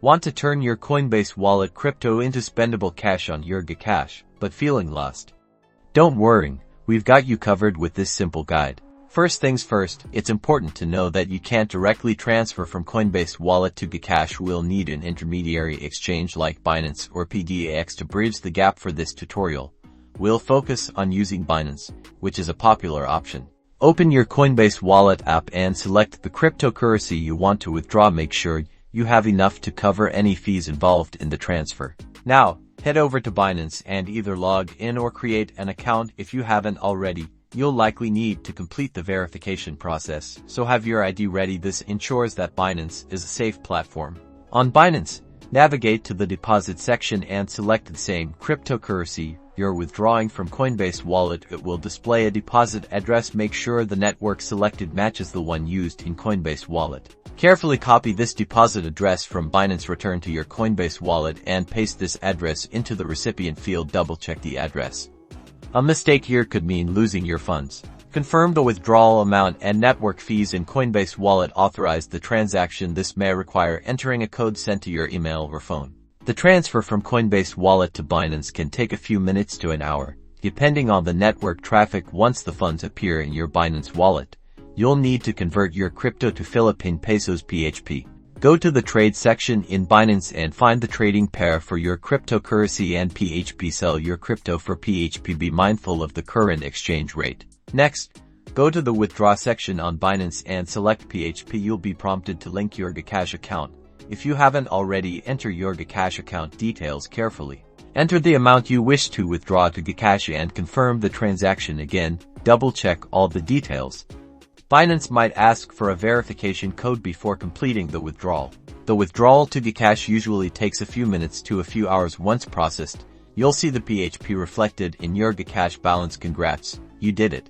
Want to turn your Coinbase wallet crypto into spendable cash on your Gcash, but feeling lost? Don't worry, we've got you covered with this simple guide. First things first, it's important to know that you can't directly transfer from Coinbase Wallet to Gcash. We'll need an intermediary exchange like Binance or PDX to bridge the gap. For this tutorial, we'll focus on using Binance, which is a popular option. Open your Coinbase Wallet app and select the cryptocurrency you want to withdraw. Make sure you have enough to cover any fees involved in the transfer. Now, head over to Binance and either log in or create an account. If you haven't already, you'll likely need to complete the verification process, so have your ID ready. This ensures that Binance is a safe platform. On Binance, navigate to the deposit section and select the same cryptocurrency you're withdrawing from Coinbase Wallet. It will display a deposit address. Make sure the network selected matches the one used in Coinbase Wallet. Carefully copy this deposit address from Binance, return to your Coinbase Wallet and paste this address into the recipient field. Double-check the address. A mistake here could mean losing your funds. Confirm the withdrawal amount and network fees in Coinbase Wallet. Authorize the transaction. This may require entering a code sent to your email or phone. The transfer from Coinbase Wallet to Binance can take a few minutes to an hour, depending on the network traffic. Once the funds appear in your Binance wallet, you'll need to convert your crypto to Philippine pesos (PHP). Go to the trade section in Binance and find the trading pair for your cryptocurrency and PHP. Sell your crypto for PHP. Be mindful of the current exchange rate. Next, go to the withdraw section on Binance and select PHP. You'll be prompted to link your Gcash account. If you haven't already, enter your Gcash account details carefully. Enter the amount you wish to withdraw to Gcash and confirm the transaction. Again, double-check all the details. Binance might ask for a verification code before completing the withdrawal. The withdrawal to Gcash usually takes a few minutes to a few hours. Once processed, you'll see the PHP reflected in your Gcash balance. Congrats, you did it.